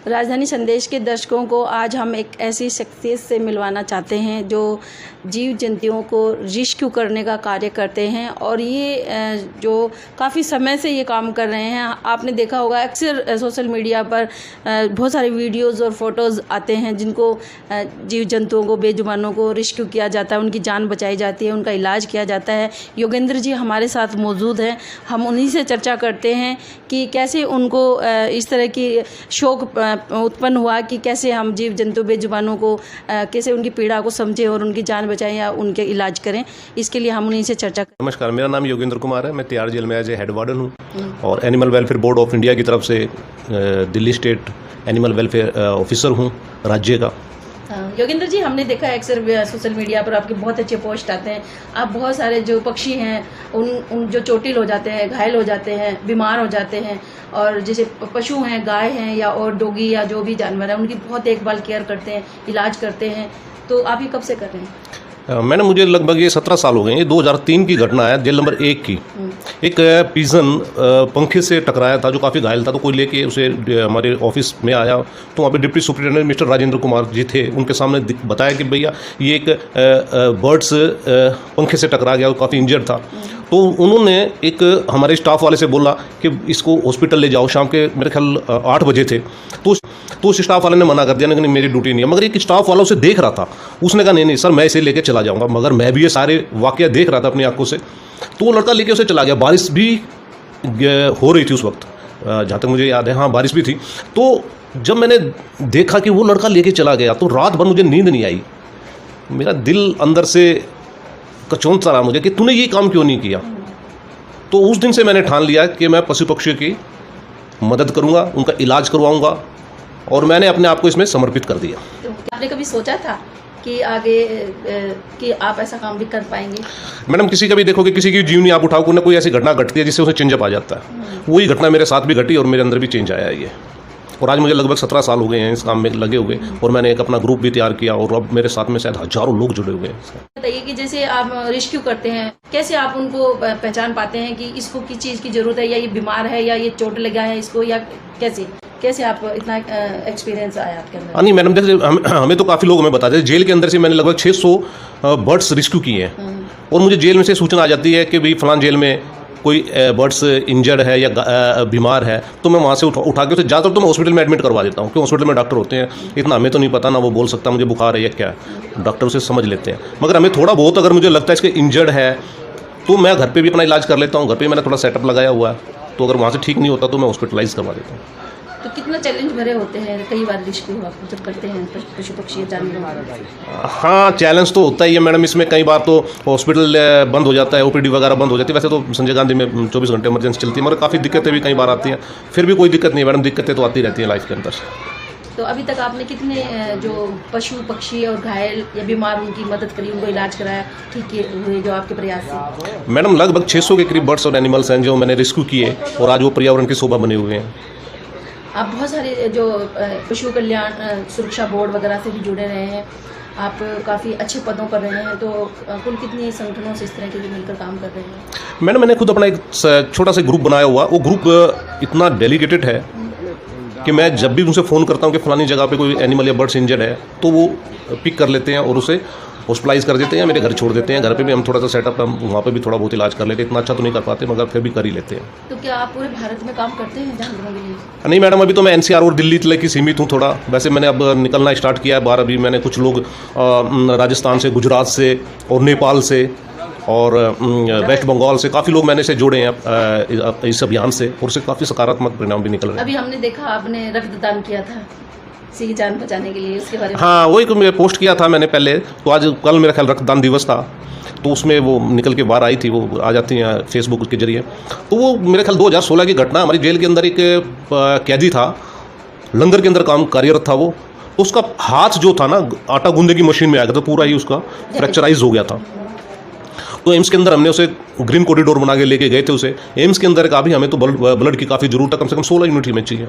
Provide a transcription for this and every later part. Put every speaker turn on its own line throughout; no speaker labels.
राजधानी संदेश के दर्शकों को आज हम एक ऐसी शख्सियत से मिलवाना चाहते हैं जो जीव जंतुओं को रेस्क्यू करने का कार्य करते हैं और ये जो काफ़ी समय से ये काम कर रहे हैं। आपने देखा होगा अक्सर सोशल मीडिया पर बहुत सारे वीडियोस और फोटोज़ आते हैं जिनको जीव जंतुओं को, बेजुबानों को रेस्क्यू किया जाता है, उनकी जान बचाई जाती है, उनका इलाज किया जाता है। योगेंद्र जी हमारे साथ मौजूद हैं। हम उन्हीं से चर्चा करते हैं कि कैसे उनको इस तरह की शौक उत्पन्न हुआ कि कैसे हम जीव जंतु बेजुबानों को कैसे उनकी पीड़ा को समझें और उनकी जान बचाएं या उनके इलाज करें। इसके लिए हम उन्हीं से चर्चा करें।
नमस्कार, मेरा नाम योगेंद्र कुमार है। मैं तिहाड़ जेल में एज ए हेड वार्डन हूँ और animal welfare board of India की तरफ से Delhi state animal welfare officer हूँ राज्य का।
योगेंद्र जी, हमने देखा है अक्सर सोशल मीडिया पर आपके बहुत अच्छे पोस्ट आते हैं। आप बहुत सारे जो पक्षी हैं उन जो चोटिल हो जाते हैं, घायल हो जाते हैं, बीमार हो जाते हैं और जैसे पशु हैं, गाय हैं या और डॉगी या जो भी जानवर है उनकी बहुत देखभाल केयर करते हैं, इलाज करते हैं। तो आप ये कब से कर रहे हैं?
मैंने मुझे लगभग ये 17 साल हो गए। ये 2003 की घटना है जेल नंबर 1 की। एक पिजन पंखे से टकराया था जो काफ़ी घायल था, तो कोई लेके उसे हमारे ऑफिस में आया तो वहाँ पे deputy superintendent mister Rajendra Kumar ji थे। उनके सामने बताया कि भैया ये एक बर्ड्स पंखे से टकरा गया और काफ़ी इंजर्ड था। तो उन्होंने एक हमारे स्टाफ वाले से बोला कि इसको हॉस्पिटल ले जाओ। शाम के मेरे ख्याल 8 बजे थे तो उस स्टाफ वाले ने मना कर दिया कि नहीं मेरी ड्यूटी नहीं है। मगर एक स्टाफ वाला उसे देख रहा था, उसने कहा नहीं सर मैं इसे लेके चला जाऊंगा। मगर मैं भी ये सारे वाकया देख रहा था अपनी आंखों से। तो वो लड़का लेके उसे चला गया। बारिश भी हो रही थी उस वक्त, जहाँ तक मुझे याद है। हाँ, बारिश भी थी। तो जब मैंने देखा कि वो लड़का लेके चला गया तो रात भर मुझे नींद नहीं आई। मेरा दिल अंदर से कचौंधता रहा मुझे कि तूने ये काम क्यों नहीं किया। तो उस दिन से मैंने ठान लिया कि मैं पशु पक्षियों की मदद करूंगा, उनका इलाज करवाऊंगा और मैंने अपने आप को इसमें समर्पित कर दिया।
तो आपने कभी सोचा था कि आगे कि आप ऐसा काम भी कर पाएंगे?
मैडम, किसी का भी देखोगे, किसी की जीवनी आप उठाओ, कोई ऐसी घटना घटती है जिससे उसे चेंजअप आ जाता है। वही घटना मेरे साथ भी घटी और मेरे अंदर भी चेंज आया ये। और आज मुझे लगभग 17 साल हो गए हैं इस काम में लगे हुए और मैंने एक अपना ग्रुप भी तैयार किया और अब मेरे साथ में शायद हजारों लोग जुड़े हुए हैं।
बताइए कि जैसे आप रेस्क्यू करते हैं, कैसे आप उनको पहचान पाते हैं कि इसको किस चीज़ की ज़रूरत है, या ये बीमार है या ये चोट लगा है इसको, या कैसे आप इतना एक्सपीरियंस आया आपके अंदर?
नहीं मैडम, जैसे हमें तो काफ़ी लोग हमें बताते हैं। जेल के अंदर से मैंने लगभग 600 बर्ड्स रेस्क्यू किए हैं और मुझे जेल में से सूचना आ जाती है कि भाई फलान जेल में कोई बर्ड्स इंजर्ड है या बीमार है, तो मैं वहाँ से उठा के उसे ज़्यादातर तो मैं हॉस्पिटल में एडमिट करवा देता हूँ क्योंकि हॉस्पिटल में डॉक्टर होते हैं। इतना हमें तो नहीं पता ना वो बोल सकता मुझे बुखार है या क्या है, डॉक्टर उसे समझ लेते हैं। मगर हमें थोड़ा बहुत अगर मुझे लगता है इसके इंजर्ड है तो मैं घर पे भी अपना इलाज कर लेता हूँ। घर पे मैंने थोड़ा सेटअप लगाया हुआ है, तो अगर वहाँ से ठीक नहीं होता तो मैं हॉस्पिटलाइज करवा देता हूँ।
तो कितना चैलेंज भरे होते हैं कई बार रेस्क्यू आप जब करते हैं पशु पक्षी जानवर?
हाँ, चैलेंज तो होता ही है मैडम। इसमें कई बार तो हॉस्पिटल बंद हो जाता है, ओपीडी वगैरह बंद हो जाती है। वैसे तो संजय गांधी में 24 घंटे इमरजेंसी चलती है, मगर काफ़ी दिक्कतें भी कई बार आती हैं। फिर भी कोई दिक्कत नहीं मैडम, दिक्कतें तो आती रहती हैं लाइफ के अंदर।
तो अभी तक आपने कितने जो पशु पक्षी और घायल या बीमार उनकी मदद करी, उनको इलाज कराया, ठीक हुए जो आपके प्रयास से?
मैडम, लगभग 600 के करीब बर्ड्स और एनिमल्स हैं जो मैंने रेस्क्यू किए और आज वो पर्यावरण की शोभा बने हुए हैं।
आप बहुत सारे जो पशु कल्याण सुरक्षा बोर्ड वगैरह से भी जुड़े रहे हैं, आप काफ़ी अच्छे पदों पर रहे हैं, तो कुल कितने संगठनों से इस तरह के मिलकर काम कर रहे हैं?
मैंने खुद अपना एक छोटा सा ग्रुप बनाया हुआ। वो ग्रुप इतना डेलीकेटेड है कि मैं जब भी उनसे फ़ोन करता हूँ कि फलानी जगह पे कोई एनिमल या बर्ड्स इंजर्ड है तो वो पिक कर लेते हैं और उसे हॉस्पिटलाइज कर देते हैं, मेरे घर छोड़ देते हैं। घर पे भी हम थोड़ा सा सेटअप, हम वहाँ पे भी थोड़ा बहुत इलाज कर लेते हैं। इतना अच्छा तो नहीं कर पाते मगर फिर भी कर ही लेते हैं।
तो क्या आप पूरे भारत में काम करते हैं जानवरों के लिए?
नहीं मैडम, अभी तो मैं NCR और दिल्ली तक ही सीमित हूँ थोड़ा। वैसे मैंने अब निकलना स्टार्ट किया है बाहर। अभी मैंने कुछ लोग राजस्थान से, गुजरात से और नेपाल से और वेस्ट बंगाल से काफ़ी लोग मैंने से जोड़े हैं इस अभियान से और उससे काफ़ी सकारात्मक परिणाम भी निकल रहे हैं।
अभी हमने देखा आपने रक्तदान किया था किसी की जान बचाने के लिए, उसके बारे में?
हाँ, वही मैं पोस्ट किया था मैंने पहले। तो आज कल मेरा ख्याल रक्तदान दिवस था, तो उसमें वो निकल के बाहर आई थी, वो आ जाती हैं फेसबुक के जरिए। तो वो मेरे ख्याल 2016 की घटना। हमारी जेल के अंदर एक कैदी था, लंगर के अंदर काम कार्यरत था वो। तो उसका हाथ जो था ना आटा गूंदने की मशीन में आ गया, तो पूरा ही उसका फ्रैक्चराइज हो गया था। तो एम्स के अंदर हमने उसे ग्रीन कॉरिडोर बना के लेके गए थे उसे। एम्स के अंदर का भी हमें तो ब्लड की काफ़ी ज़रूरत है, कम से कम 16 यूनिट हमें चाहिए।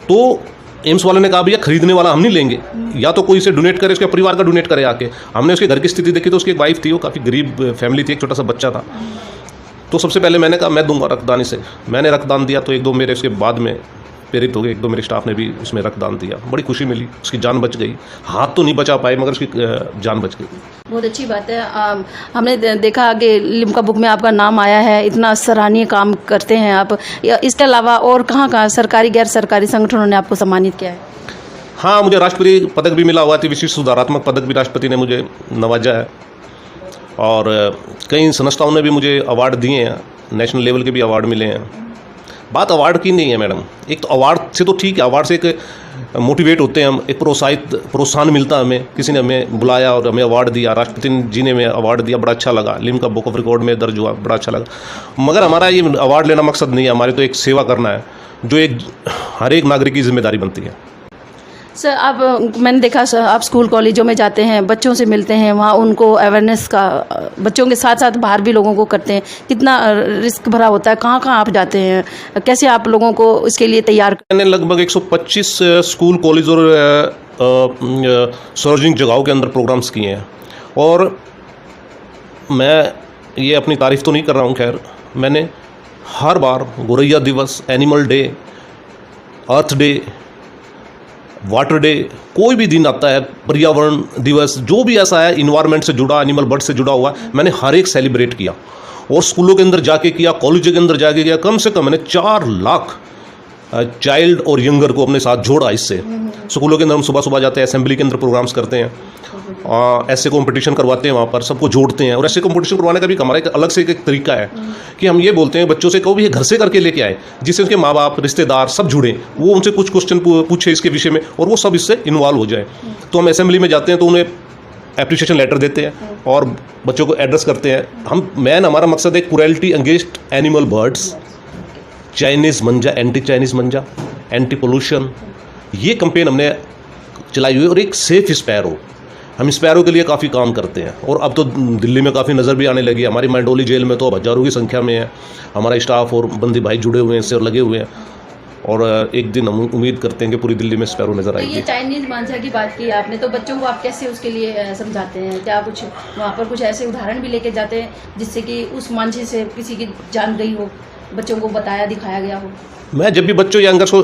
तो एम्स वाले ने कहा भैया खरीदने वाला हम नहीं लेंगे, या तो कोई इसे डोनेट करे, उसके परिवार का डोनेट करे आके। हमने उसके घर की स्थिति देखी तो उसकी एक वाइफ थी, वो काफ़ी गरीब फैमिली थी, एक छोटा सा बच्चा था। तो सबसे पहले मैंने कहा मैं दूंगा रक्तदान इसे। मैंने रक्तदान दिया तो 1-2 मेरे उसके बाद में प्रेरित हो गए, एक दो मेरे स्टाफ ने भी उसमें रक्तदान दिया, बड़ी खुशी मिली, उसकी जान बच गई। हाथ तो नहीं बचा पाए मगर उसकी जान बच गई।
बहुत अच्छी बात है। हमने देखा कि लिम्का बुक में आपका नाम आया है, इतना सराहनीय काम करते हैं आप। इसके अलावा और कहाँ सरकारी गैर सरकारी संगठनों ने आपको सम्मानित किया है?
हाँ, मुझे राष्ट्रपति पदक भी मिला हुआ था, विशिष्ट सुधारात्मक पदक भी राष्ट्रपति ने मुझे नवाजा है, और कई संस्थाओं ने भी मुझे अवार्ड दिए हैं, नेशनल लेवल के भी अवार्ड मिले हैं। बात अवार्ड की नहीं है मैडम, एक तो अवार्ड से तो ठीक है, अवार्ड से एक मोटिवेट होते हैं हम, एक प्रोत्साहन मिलता है हमें, किसी ने हमें बुलाया और हमें अवार्ड दिया, राष्ट्रपति जी ने हमें अवार्ड दिया, बड़ा अच्छा लगा, लिम्का बुक ऑफ रिकॉर्ड में दर्ज हुआ, बड़ा अच्छा लगा। मगर हमारा ये अवार्ड लेना मकसद नहीं है, हमारी तो एक सेवा करना है, जो एक हर एक नागरिक की जिम्मेदारी बनती है।
सर, मैंने देखा सर, आप स्कूल कॉलेजों में जाते हैं, बच्चों से मिलते हैं, वहाँ उनको अवेयरनेस का, बच्चों के साथ साथ बाहर भी लोगों को करते हैं, कितना रिस्क भरा होता है, कहाँ कहाँ आप जाते हैं, कैसे आप लोगों को इसके लिए तैयार?
मैंने लगभग 125 स्कूल कॉलेज और सार्वजनिक जगहों के अंदर प्रोग्राम्स किए हैं, और मैं ये अपनी तारीफ़ तो नहीं कर रहा हूँ, खैर मैंने हर बार गोरैया दिवस, एनिमल डे, अर्थ डे, वाटर डे, कोई भी दिन आता है, पर्यावरण दिवस, जो भी ऐसा है इन्वायरमेंट से जुड़ा, एनिमल बर्ड से जुड़ा हुआ, मैंने हर एक सेलिब्रेट किया, और स्कूलों के अंदर जाके किया, कॉलेजों के अंदर जाके किया। कम से कम मैंने 4 लाख चाइल्ड और यंगर को अपने साथ जोड़ा इससे। स्कूलों के अंदर हम सुबह सुबह जाते हैं, असेंबली के अंदर प्रोग्राम्स करते हैं, ऐसे कंपटीशन करवाते हैं, वहाँ पर सबको जोड़ते हैं। और ऐसे कंपटीशन करवाने का भी हमारा एक अलग से एक तरीका है कि हम ये बोलते हैं बच्चों से, कहो भी ये घर से करके लेके आए, जिससे उसके माँ बाप, रिश्तेदार सब जुड़े, वो उनसे कुछ क्वेश्चन पूछे इसके विषय में, और वो सब इससे इन्वॉल्व हो जाए। तो हम असेंबली में जाते हैं तो उन्हें एप्रिशिएशन लेटर देते हैं और बच्चों को एड्रेस करते हैं। हमारा मकसद है cruelty against animal birds, Chinese मंजा, एंटी चाइनीज़ मंजा, एंटी पोल्यूशन, ये कैंपेन हमने चलाई हुई। और एक सेफ स्पैरो, हम स्पैरो के लिए काफ़ी काम करते हैं, और अब तो दिल्ली में काफ़ी नज़र भी आने लगी है। हमारी मंडोली जेल में तो अब हज़ारों की संख्या में है, हमारा स्टाफ और बंदी भाई जुड़े हुए हैं इससे और लगे हुए हैं, और एक दिन हम उम्मीद करते हैं कि पूरी दिल्ली में स्पैरो नज़र आएगी।
ये चाइनीज़ मांझा की बात की आपने, तो बच्चों को आप कैसे उसके लिए समझाते हैं? क्या कुछ वहाँ पर कुछ ऐसे उदाहरण भी लेके जाते हैं जिससे कि उस मांझे से किसी की जान गई हो, बच्चों को बताया दिखाया गया हो?
मैं जब भी बच्चों या यंगर्स को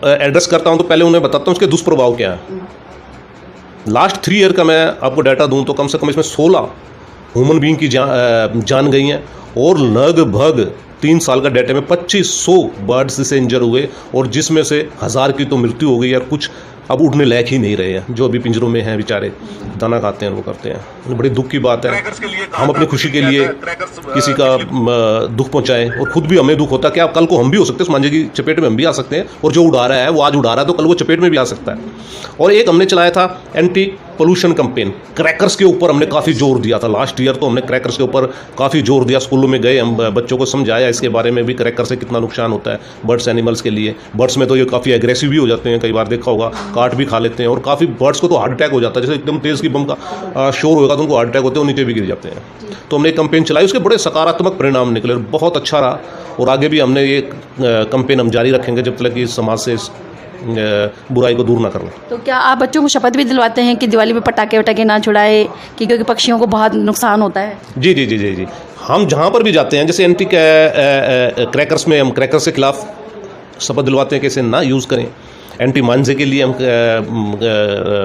एड्रेस करता हूँ तो पहले उन्हें बताता हूँ उसके दुष्प्रभाव क्या है। लास्ट 3 ईयर का मैं आपको डाटा दूं तो कम से कम इसमें 16 ह्यूमन बीइंग की जान गई हैं, और लगभग 3 साल का डाटा में 2500 बर्ड्स से इंजर हुए, और जिसमें से 1000 की तो मृत्यु हो गई, और कुछ अब उड़ने लायक ही नहीं रहे हैं, जो अभी पिंजरों में हैं बेचारे, दाना खाते हैं, वो करते हैं। बड़ी दुख की बात है, हम अपनी खुशी के लिए किसी का दुख पहुंचाएं, और खुद भी हमें दुख होता है कि कल को हम भी हो सकते हैं, उस मांझे की चपेट में हम भी आ सकते हैं, और जो उड़ा रहा है वो आज उड़ा रहा है तो कल वो चपेट में भी आ सकता है। और एक हमने चलाया था एंटी पोल्यूशन कैंपेन, क्रैकर्स के ऊपर हमने काफ़ी जोर दिया था। लास्ट ईयर तो हमने क्रैकर्स के ऊपर काफ़ी जोर दिया, स्कूलों में गए, हम बच्चों को समझाया इसके बारे में भी, क्रैकर से कितना नुकसान होता है बर्ड्स एनिमल्स के लिए। बर्ड्स में तो ये काफ़ी एग्रेसिव भी हो जाते हैं, कई बार देखा होगा, काट भी खा लेते हैं, और काफ़ी बर्ड्स को तो हार्ट अटैक हो जाता है, जैसे एकदम तेज़ की बम का शोर होगा तो उनको हार्ट अटैक होते हैं, वो नीचे भी गिर जाते हैं। तो हमने एक कैंपेन चलाई, उसके बड़े सकारात्मक परिणाम निकले, बहुत अच्छा रहा, और आगे भी हमने ये कैंपेन हम जारी रखेंगे जब तक कि समाज से बुराई को दूर ना करना।
तो क्या आप बच्चों को शपथ भी दिलवाते हैं कि दिवाली पे पटाखे वटाखे ना छुड़ाए, क्योंकि पक्षियों को बहुत नुकसान होता है? जी
जी जी जी जी हम जहाँ पर भी जाते हैं, जैसे एंटी क्रैकर्स में हम क्रैकर्स के खिलाफ शपथ दिलवाते हैं कि इसे ना यूज़ करें। एंटी मांझे के लिए हम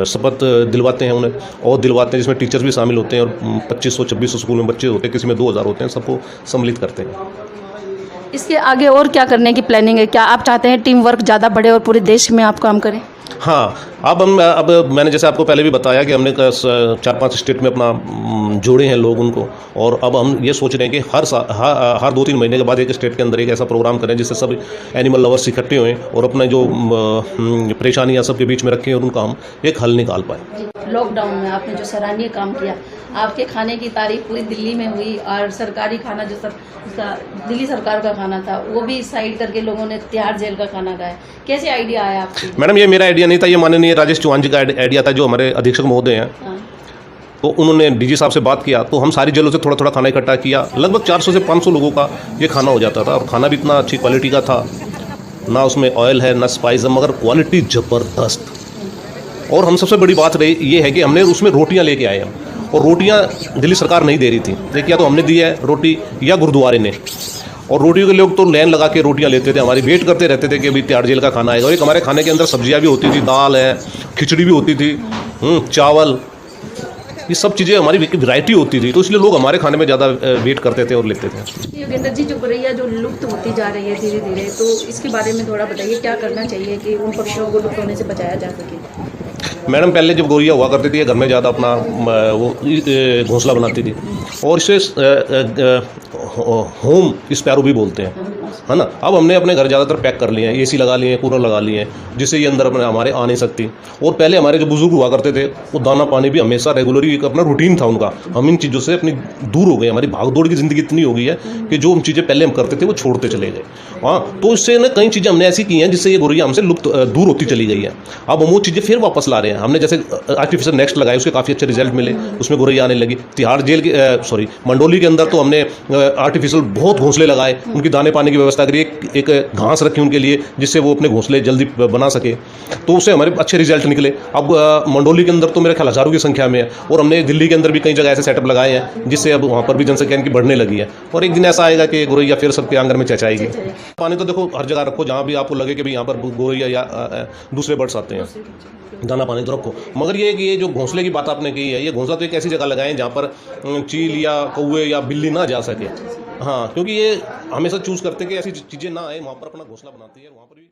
शपथ दिलवाते हैं उन्हें, और दिलवाते हैं जिसमें टीचर्स भी शामिल होते हैं, और 2500-2600 स्कूल में बच्चे होते हैं, किसी में 2000 होते हैं, सबको सम्मिलित करते हैं।
इसके आगे और क्या करने की प्लानिंग है? क्या आप चाहते हैं टीम वर्क ज़्यादा बढ़े और पूरे देश में आप काम करें?
हाँ, अब मैंने जैसे आपको पहले भी बताया कि हमने 4-5 स्टेट में अपना जोड़े हैं लोग उनको, और अब हम ये सोच रहे हैं कि हर 2-3 महीने के बाद एक स्टेट के अंदर एक ऐसा प्रोग्राम करें जिससे सब एनिमल लवर्स इकट्ठे हुए और अपने जो परेशानियाँ सबके बीच में रखें और उनका हम एक हल निकाल पाएँ।
लॉकडाउन में आपने जो सराहनीय काम किया, आपके खाने की तारीफ पूरी दिल्ली में हुई, और सरकारी खाना जो दिल्ली सरकार का खाना था वो भी साइड करके लोगों ने तिहाड़ जेल का खाना खाया। कैसे आइडिया आया आपको?
मैडम, ये मेरा आइडिया नहीं था, ये माननीय राजेश चौहान जी का आइडिया था, जो हमारे अधीक्षक महोदय हैं। तो उन्होंने डीजी साहब से बात किया, तो हम सारी जेलों से थोड़ा थोड़ा खाना इकट्ठा किया, लगभग 400 से 500 लोगों का ये खाना हो जाता था, और खाना भी इतना अच्छी क्वालिटी का था, ना उसमें ऑयल है ना स्पाइस है, मगर क्वालिटी ज़बरदस्त। और हम सबसे बड़ी बात रही ये है कि हमने उसमें रोटियां लेके आए हैं, और रोटियां दिल्ली सरकार नहीं दे रही थी, देखिए, या तो हमने दी है रोटी या गुरुद्वारे ने। और रोटियों के लोग तो लाइन लगा के रोटियां लेते थे, हमारी वेट करते रहते थे कि अभी तिहाड़ जेल का खाना आएगा। और एक हमारे खाने के अंदर सब्जियां भी होती थी, दाल है, खिचड़ी भी होती थी, चावल, ये सब चीज़ें हमारी वैरायटी होती थी, तो इसलिए लोग हमारे खाने में ज़्यादा वेट करते थे और लेते थे।
योगेंद्र जी, जो गौरैया जो लुप्त होती जा रही है धीरे धीरे, तो इसके बारे में थोड़ा बताइए, क्या करना चाहिए कि उन पक्षियों को लुप्त होने से बचाया जा सके?
मैडम, पहले जब गौरैया हुआ करती थी, घर में ज़्यादा अपना वो घोंसला बनाती थी, और इसे होम स्पैरो भी बोलते हैं, है ना। अब हमने अपने घर ज़्यादातर पैक कर लिए हैं, एसी लगा लिए हैं, कूलर लगा लिए हैं, जिससे ये अंदर अपने हमारे आ नहीं सकती। और पहले हमारे जो बुजुर्ग हुआ करते थे, वो दाना पानी भी हमेशा रेगुलरली एक अपना रूटीन था उनका। हम इन चीज़ों से अपनी दूर हो गए, हमारी भागदौड़ की ज़िंदगी इतनी हो गई है कि जो हम चीज़ें पहले हम करते थे वो छोड़ते चले गए। हाँ, तो इससे ना कई चीज़ें हमने ऐसी की हैं जिससे ये गौरैया हमसे लुप्त दूर होती चली गई है। अब हम वो चीज़ें फिर वापस ला रहे हैं। हमने जैसे आर्टिफिशियल नेक्स्ट लगाए, उसके काफ़ी अच्छे रिजल्ट मिले, उसमें गौरैया आने लगी। तिहाड़ जेल के मंडोली के अंदर तो हमने आर्टिफिशियल बहुत घोंसले लगाए, उनकी दाने पानी की व्यवस्था करी, एक घास रखी उनके लिए जिससे वो अपने घोंसले जल्दी बना सके, तो उससे हमारे अच्छे रिजल्ट निकले। अब मंडोली के अंदर तो मेरे ख्याल हज़ारों की संख्या में है, और हमने दिल्ली के अंदर भी कई जगह ऐसे सेटअप लगाए हैं जिससे अब वहाँ पर भी जनसंख्या इनकी बढ़ने लगी है। और एक दिन ऐसा आएगा कि गौरैया फिर सबके आंगन में चहचहाएगी। पानी तो देखो हर जगह रखो, जहाँ भी आपको लगे कि भाई यहाँ पर गौरैया या दूसरे बर्ड्स आते हैं, दाना पानी तो रखो। मगर ये जो घोंसले की बात आपने की है, ये घोंसला तो एक ऐसी जगह लगाएं जहाँ पर चील या कौवे या बिल्ली ना जा सके। हाँ, क्योंकि ये हमेशा चूज़ करते हैं कि ऐसी चीज़ें ना आए, वहाँ पर अपना घोंसला बनाती है, वहाँ पर भी